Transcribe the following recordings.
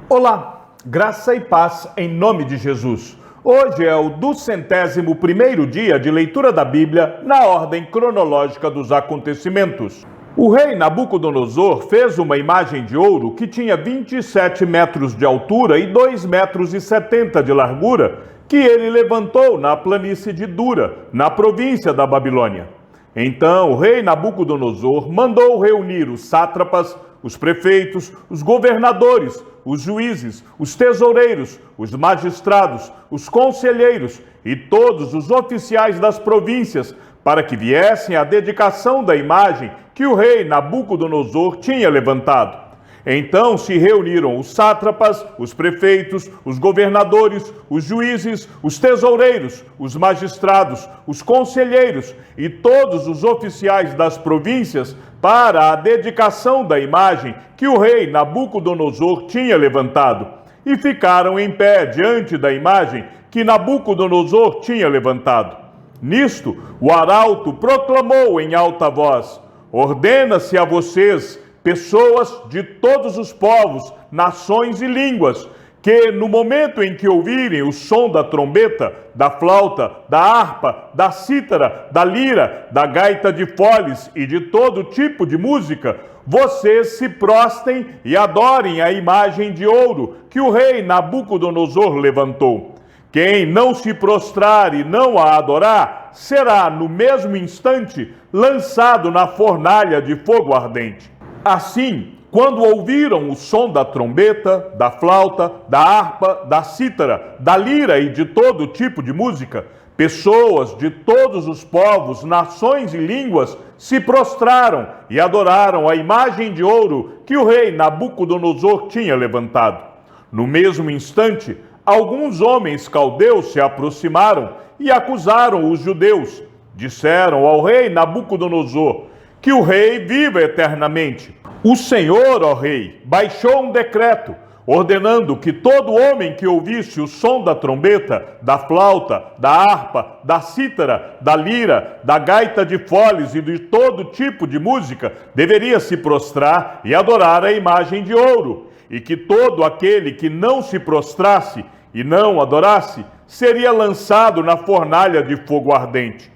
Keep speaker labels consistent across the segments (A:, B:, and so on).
A: Olá, graça e paz em nome de Jesus. Hoje é o 201º dia de leitura da Bíblia na ordem cronológica dos acontecimentos. O rei Nabucodonosor fez uma imagem de ouro que tinha 27 metros de altura e 2,70 metros de largura, que ele levantou na planície de Dura, na província da Babilônia. Então o rei Nabucodonosor mandou reunir os sátrapas, os prefeitos, os governadores, os juízes, os tesoureiros, os magistrados, os conselheiros e todos os oficiais das províncias, para que viessem à dedicação da imagem que o rei Nabucodonosor tinha levantado. Então se reuniram os sátrapas, os prefeitos, os governadores, os juízes, os tesoureiros, os magistrados, os conselheiros e todos os oficiais das províncias para a dedicação da imagem que o rei Nabucodonosor tinha levantado. E ficaram em pé diante da imagem que Nabucodonosor tinha levantado. Nisto, o arauto proclamou em alta voz: ordena-se a vocês, pessoas de todos os povos, nações e línguas, que no momento em que ouvirem o som da trombeta, da flauta, da harpa, da cítara, da lira, da gaita de foles e de todo tipo de música, vocês se prostem e adorem a imagem de ouro que o rei Nabucodonosor levantou. Quem não se prostrar e não a adorar, será no mesmo instante lançado na fornalha de fogo ardente. Assim, quando ouviram o som da trombeta, da flauta, da harpa, da cítara, da lira e de todo tipo de música, pessoas de todos os povos, nações e línguas se prostraram e adoraram a imagem de ouro que o rei Nabucodonosor tinha levantado. No mesmo instante, alguns homens caldeus se aproximaram e acusaram os judeus. Disseram ao rei Nabucodonosor: que o rei viva eternamente. O Senhor, ó rei, baixou um decreto, ordenando que todo homem que ouvisse o som da trombeta, da flauta, da harpa, da cítara, da lira, da gaita de foles e de todo tipo de música, deveria se prostrar e adorar a imagem de ouro, e que todo aquele que não se prostrasse e não adorasse, seria lançado na fornalha de fogo ardente.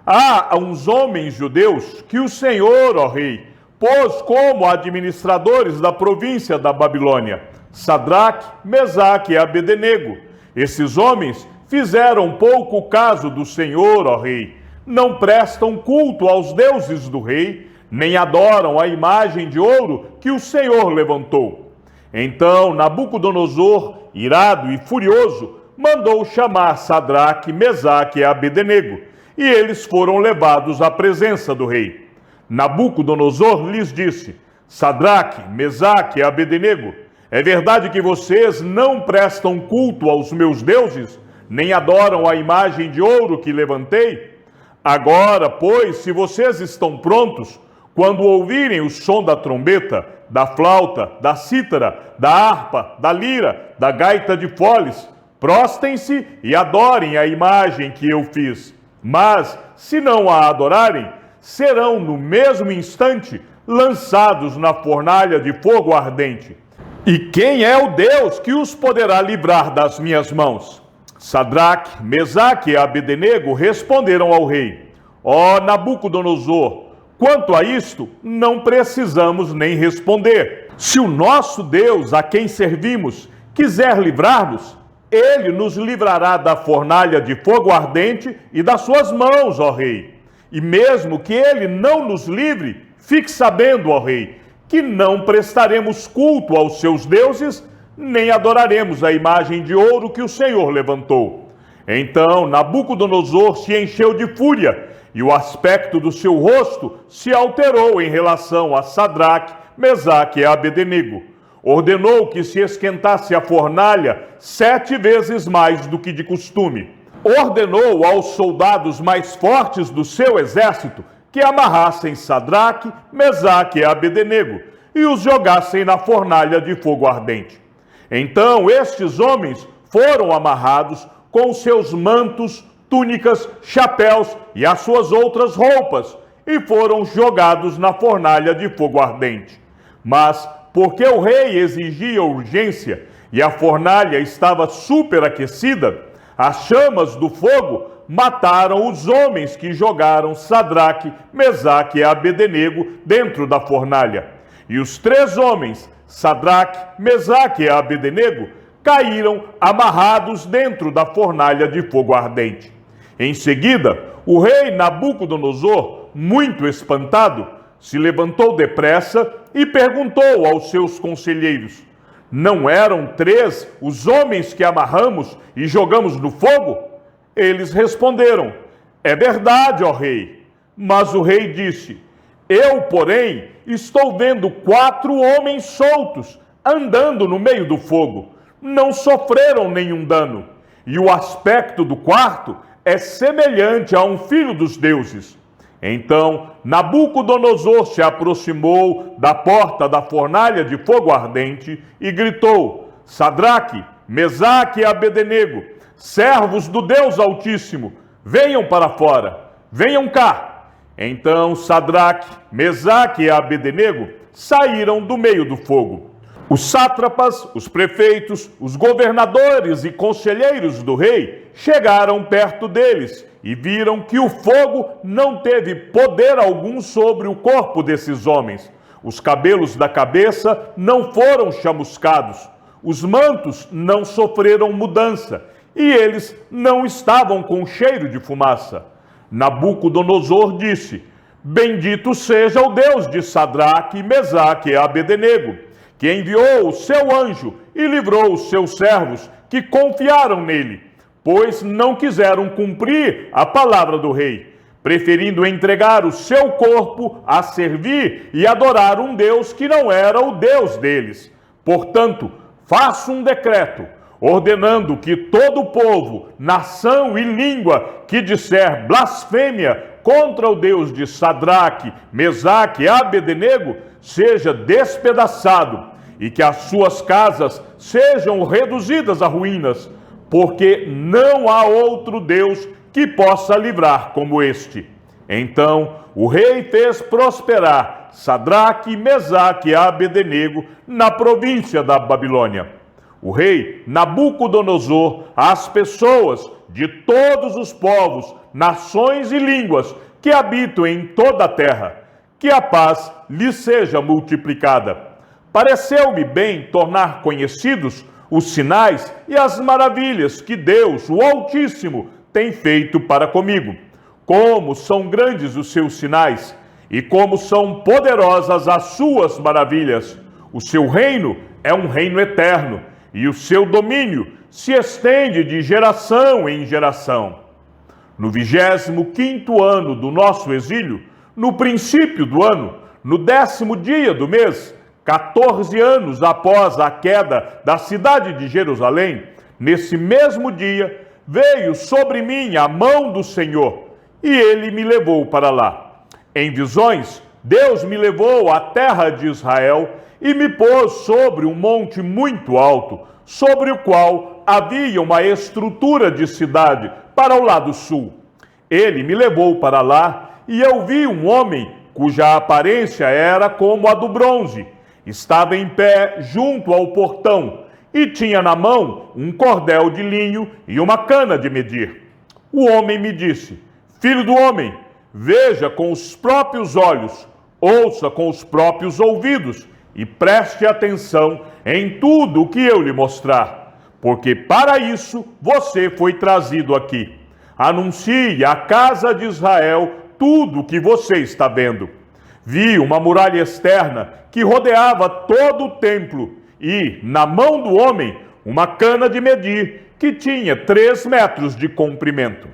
A: Há uns homens judeus que o Senhor, ó rei, pôs como administradores da província da Babilônia: Sadraque, Mesaque e Abednego. Esses homens fizeram pouco caso do Senhor, ó rei. Não prestam culto aos deuses do rei, nem adoram a imagem de ouro que o Senhor levantou. Então Nabucodonosor, irado e furioso, mandou chamar Sadraque, Mesaque e Abednego, e eles foram levados à presença do rei. Nabucodonosor lhes disse: Sadraque, Mesaque e Abednego, é verdade que vocês não prestam culto aos meus deuses, nem adoram a imagem de ouro que levantei? Agora, pois, se vocês estão prontos, quando ouvirem o som da trombeta, da flauta, da cítara, da harpa, da lira, da gaita de foles, prostem-se e adorem a imagem que eu fiz. Mas, se não a adorarem, serão no mesmo instante lançados na fornalha de fogo ardente. E quem é o Deus que os poderá livrar das minhas mãos? Sadraque, Mesaque e Abednego responderam ao rei: ó Nabucodonosor, quanto a isto, não precisamos nem responder. Se o nosso Deus, a quem servimos, quiser livrar-nos, ele nos livrará da fornalha de fogo ardente e das suas mãos, ó rei. E mesmo que ele não nos livre, fique sabendo, ó rei, que não prestaremos culto aos seus deuses, nem adoraremos a imagem de ouro que o Senhor levantou. Então Nabucodonosor se encheu de fúria, e o aspecto do seu rosto se alterou em relação a Sadraque, Mesaque e Abednego. Ordenou que se esquentasse a fornalha 7 vezes mais do que de costume. Ordenou aos soldados mais fortes do seu exército que amarrassem Sadraque, Mesaque e Abednego e os jogassem na fornalha de fogo ardente. Então estes homens foram amarrados com seus mantos, túnicas, chapéus e as suas outras roupas, e foram jogados na fornalha de fogo ardente. Mas porque o rei exigia urgência e a fornalha estava superaquecida, as chamas do fogo mataram os homens que jogaram Sadraque, Mesaque e Abednego dentro da fornalha. E os 3 homens, Sadraque, Mesaque e Abednego, caíram amarrados dentro da fornalha de fogo ardente. Em seguida, o rei Nabucodonosor, muito espantado, se levantou depressa e perguntou aos seus conselheiros: não eram 3 os homens que amarramos e jogamos no fogo? Eles responderam: é verdade, ó rei. Mas o rei disse: eu, porém, estou vendo 4 homens soltos andando no meio do fogo. Não sofreram nenhum dano. E o aspecto do quarto é semelhante a um filho dos deuses. Então Nabucodonosor se aproximou da porta da fornalha de fogo ardente e gritou: Sadraque, Mesaque e Abednego, servos do Deus Altíssimo, venham para fora, venham cá. Então Sadraque, Mesaque e Abednego saíram do meio do fogo. Os sátrapas, os prefeitos, os governadores e conselheiros do rei chegaram perto deles e viram que o fogo não teve poder algum sobre o corpo desses homens. Os cabelos da cabeça não foram chamuscados, os mantos não sofreram mudança e eles não estavam com cheiro de fumaça. Nabucodonosor disse: bendito seja o Deus de Sadraque, Mesaque e Abednego, que enviou o seu anjo e livrou os seus servos que confiaram nele, pois não quiseram cumprir a palavra do rei, preferindo entregar o seu corpo a servir e adorar um Deus que não era o Deus deles. Portanto, faço um decreto, ordenando que todo povo, nação e língua que disser blasfêmia contra o Deus de Sadraque, Mesaque e Abednego seja despedaçado e que as suas casas sejam reduzidas a ruínas, porque não há outro Deus que possa livrar como este. Então o rei fez prosperar Sadraque, Mesaque e Abednego na província da Babilônia. O rei Nabucodonosor, às pessoas de todos os povos, nações e línguas que habitam em toda a terra, que a paz lhes seja multiplicada. Pareceu-me bem tornar conhecidos os sinais e as maravilhas que Deus, o Altíssimo, tem feito para comigo. Como são grandes os seus sinais e como são poderosas as suas maravilhas. O seu reino é um reino eterno e o seu domínio se estende de geração em geração. No 25º ano do nosso exílio, no princípio do ano, no 10º dia do mês, 14 anos após a queda da cidade de Jerusalém, nesse mesmo dia, veio sobre mim a mão do Senhor, e ele me levou para lá. Em visões, Deus me levou à terra de Israel e me pôs sobre um monte muito alto, sobre o qual havia uma estrutura de cidade para o lado sul. Ele me levou para lá e eu vi um homem cuja aparência era como a do bronze. Estava em pé junto ao portão e tinha na mão um cordel de linho e uma cana de medir. O homem me disse: Filho do homem, veja com os próprios olhos, ouça com os próprios ouvidos e preste atenção em tudo o que eu lhe mostrar, porque para isso você foi trazido aqui. Anuncie à casa de Israel tudo o que você está vendo. Vi uma muralha externa que rodeava todo o templo e, na mão do homem, uma cana de medir que tinha 3 metros de comprimento.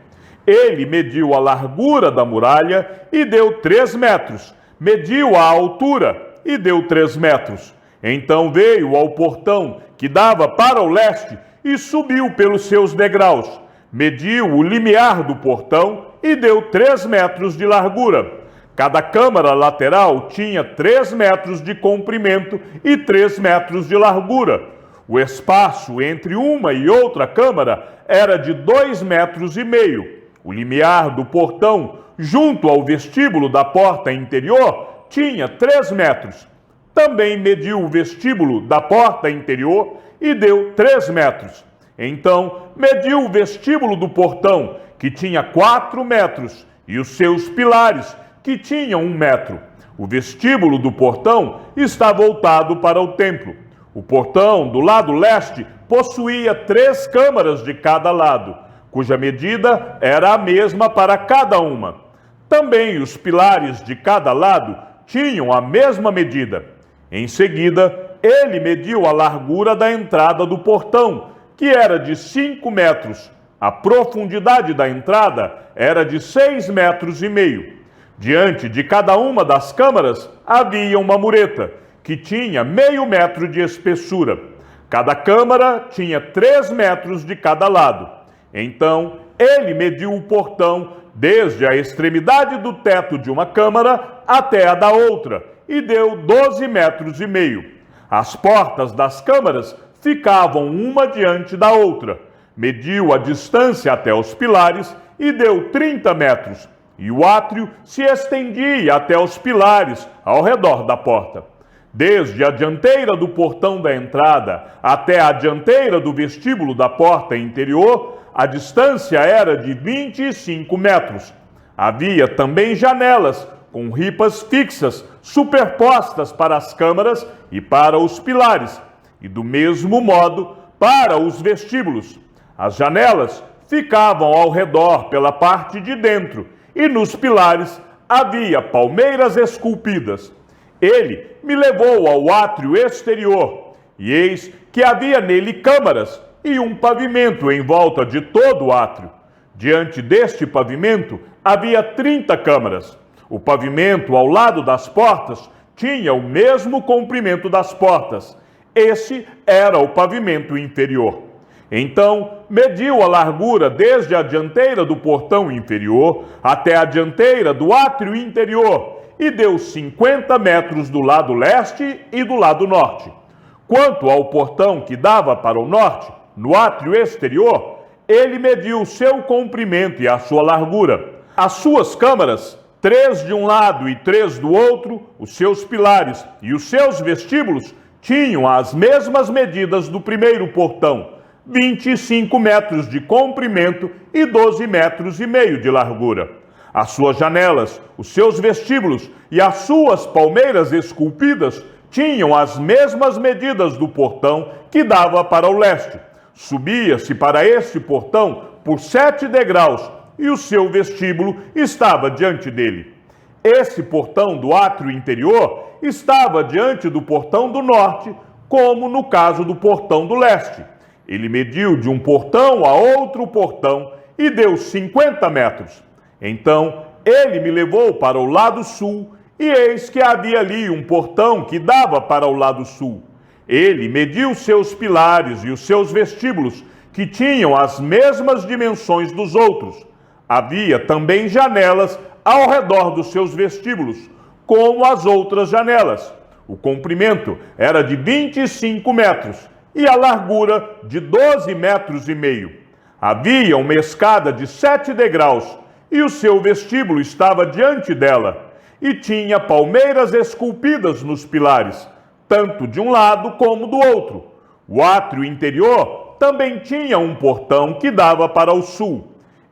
A: Ele mediu a largura da muralha e deu 3 metros, mediu a altura e deu 3 metros. Então veio ao portão que dava para o leste e subiu pelos seus degraus. Mediu o limiar do portão e deu 3 metros de largura. Cada câmara lateral tinha 3 metros de comprimento e 3 metros de largura. O espaço entre uma e outra câmara era de 2,5 metros. O limiar do portão, junto ao vestíbulo da porta interior, tinha 3 metros. Também mediu o vestíbulo da porta interior e deu 3 metros. Então mediu o vestíbulo do portão, que tinha 4 metros, e os seus pilares, que tinham 1 metro. O vestíbulo do portão está voltado para o templo. O portão do lado leste possuía 3 câmaras de cada lado, cuja medida era a mesma para cada uma. Também os pilares de cada lado tinham a mesma medida. Em seguida, ele mediu a largura da entrada do portão, que era de 5 metros. A profundidade da entrada era de 6,5 metros. Diante de cada uma das câmaras havia uma mureta, que tinha meio metro de espessura. Cada câmara tinha 3 metros de cada lado. Então ele mediu o portão desde a extremidade do teto de uma câmara até a da outra, e deu 12,5 metros. As portas das câmaras ficavam uma diante da outra. Mediu a distância até os pilares e deu 30 metros, e o átrio se estendia até os pilares ao redor da porta. Desde a dianteira do portão da entrada até a dianteira do vestíbulo da porta interior, a distância era de 25 metros. Havia também janelas com ripas fixas superpostas para as câmaras e para os pilares, e do mesmo modo para os vestíbulos. As janelas ficavam ao redor pela parte de dentro, e nos pilares havia palmeiras esculpidas. Ele me levou ao átrio exterior, e eis que havia nele câmaras e um pavimento em volta de todo o átrio. Diante deste pavimento havia 30 câmaras. O pavimento ao lado das portas tinha o mesmo comprimento das portas. Esse era o pavimento inferior. Então mediu a largura desde a dianteira do portão inferior até a dianteira do átrio interior, e deu 50 metros do lado leste e do lado norte. Quanto ao portão que dava para o norte, no átrio exterior, ele mediu o seu comprimento e a sua largura. As suas câmaras, 3 de um lado e 3 do outro, os seus pilares e os seus vestíbulos tinham as mesmas medidas do primeiro portão, 25 metros de comprimento e 12,5 metros de largura. As suas janelas, os seus vestíbulos e as suas palmeiras esculpidas tinham as mesmas medidas do portão que dava para o leste. Subia-se para este portão por 7 degraus, e o seu vestíbulo estava diante dele. Esse portão do átrio interior estava diante do portão do norte, como no caso do portão do leste. Ele mediu de um portão a outro portão e deu 50 metros. Então ele me levou para o lado sul, e eis que havia ali um portão que dava para o lado sul. Ele mediu seus pilares e os seus vestíbulos, que tinham as mesmas dimensões dos outros. Havia também janelas ao redor dos seus vestíbulos, como as outras janelas. O comprimento era de 25 metros e a largura de 12,5 metros. Havia uma escada de 7 degraus, e o seu vestíbulo estava diante dela, e tinha palmeiras esculpidas nos pilares, tanto de um lado como do outro. O átrio interior também tinha um portão que dava para o sul.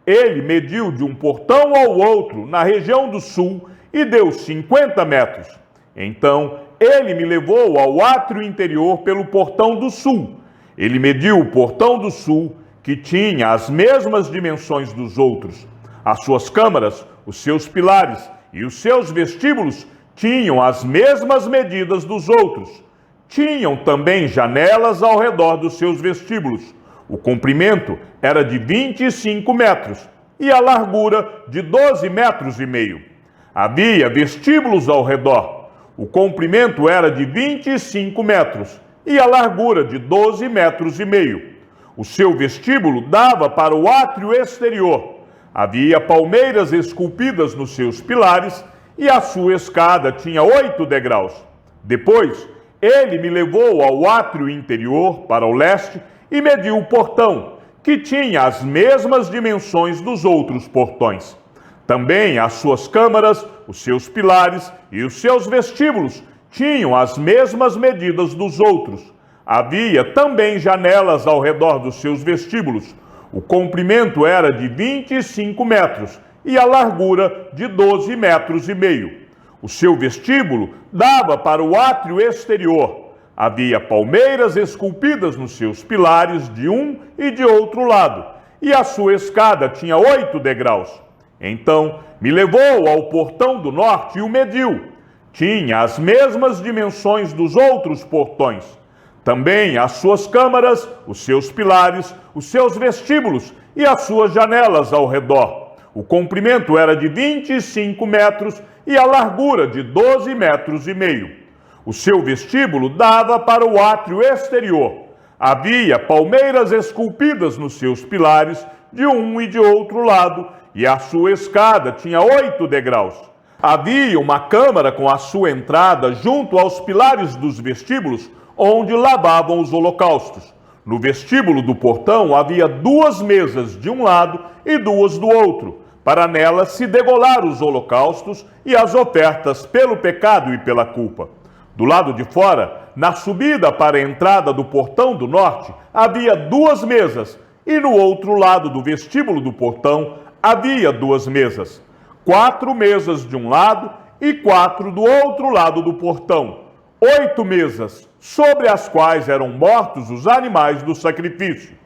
A: Ele mediu de um portão ao outro na região do sul e deu 50 metros. Então ele me levou ao átrio interior pelo portão do sul. Ele mediu o portão do sul, que tinha as mesmas dimensões dos outros. As suas câmaras, os seus pilares e os seus vestíbulos tinham as mesmas medidas dos outros. Tinham também janelas ao redor dos seus vestíbulos. O comprimento era de 25 metros e a largura de 12,5 metros. Havia vestíbulos ao redor. O comprimento era de 25 metros e a largura de 12,5 metros. O seu vestíbulo dava para o átrio exterior. Havia palmeiras esculpidas nos seus pilares e a sua escada tinha 8 degraus. Depois, ele me levou ao átrio interior para o leste e mediu o portão, que tinha as mesmas dimensões dos outros portões. Também as suas câmaras, os seus pilares e os seus vestíbulos tinham as mesmas medidas dos outros. Havia também janelas ao redor dos seus vestíbulos. O comprimento era de 25 metros e a largura de 12 metros e meio. O seu vestíbulo dava para o átrio exterior. Havia palmeiras esculpidas nos seus pilares de um e de outro lado, e a sua escada tinha 8 degraus. Então me levou ao portão do norte e o mediu. Tinha as mesmas dimensões dos outros portões. Também as suas câmaras, os seus pilares, os seus vestíbulos e as suas janelas ao redor. O comprimento era de 25 metros e a largura de 12 metros e meio. O seu vestíbulo dava para o átrio exterior. Havia palmeiras esculpidas nos seus pilares de um e de outro lado, e a sua escada tinha 8 degraus. Havia uma câmara com a sua entrada junto aos pilares dos vestíbulos, onde lavavam os holocaustos. No vestíbulo do portão havia 2 mesas de um lado e 2 do outro, para nelas se degolar os holocaustos e as ofertas pelo pecado e pela culpa. Do lado de fora, na subida para a entrada do portão do norte, havia 2 mesas, e no outro lado do vestíbulo do portão havia 2 mesas. 4 mesas de um lado e 4 do outro lado do portão. 8 mesas, sobre as quais eram mortos os animais do sacrifício.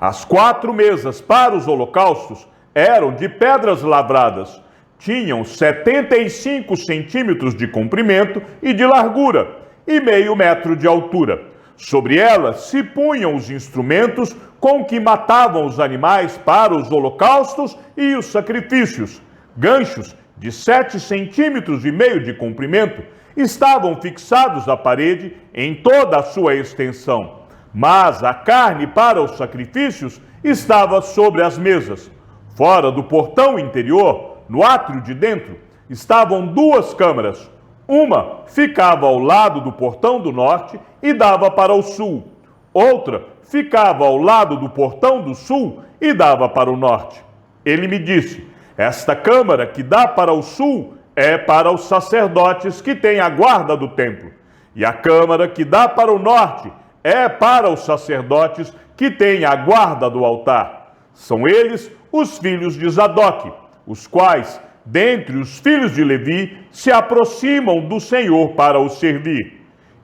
A: As 4 mesas para os holocaustos eram de pedras lavradas. Tinham 75 centímetros de comprimento e de largura, e meio metro de altura. Sobre elas se punham os instrumentos com que matavam os animais para os holocaustos e os sacrifícios. Ganchos de 7 centímetros e meio de comprimento estavam fixados à parede em toda a sua extensão. Mas a carne para os sacrifícios estava sobre as mesas. Fora do portão interior, no átrio de dentro, estavam 2 câmaras. Uma ficava ao lado do portão do norte e dava para o sul. Outra ficava ao lado do portão do sul e dava para o norte. Ele me disse: esta câmara que dá para o sul é para os sacerdotes que têm a guarda do templo. E a câmara que dá para o norte é para os sacerdotes que têm a guarda do altar. São eles os filhos de Zadok, os quais, dentre os filhos de Levi, se aproximam do Senhor para o servir.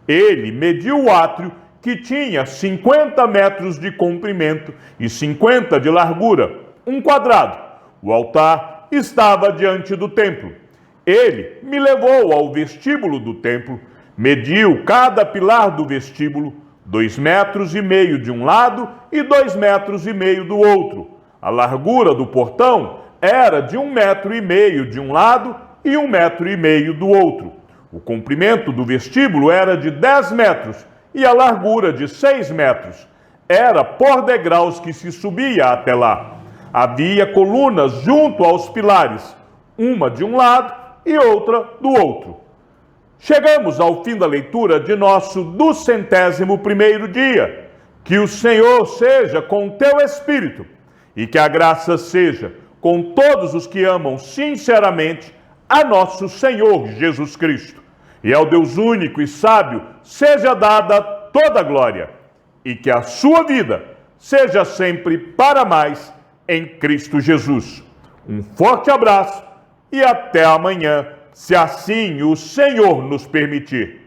A: Ele mediu o átrio, que tinha 50 metros de comprimento e 50 de largura, 1 quadrado. O altar estava diante do templo. Ele me levou ao vestíbulo do templo, mediu cada pilar do vestíbulo, 2,5 metros de um lado e 2,5 metros do outro. A largura do portão era de 1,5 metro de um lado e 1,5 metro do outro. O comprimento do vestíbulo era de 10 metros e a largura de 6 metros. Era por degraus que se subia até lá. Havia colunas junto aos pilares, uma de um lado e outra do outro. Chegamos ao fim da leitura de nosso 201º dia. Que o Senhor seja com o teu espírito e que a graça seja com todos os que amam sinceramente a nosso Senhor Jesus Cristo. E ao Deus único e sábio seja dada toda a glória, e que a sua vida seja sempre para mais em Cristo Jesus. Um forte abraço e até amanhã, se assim o Senhor nos permitir.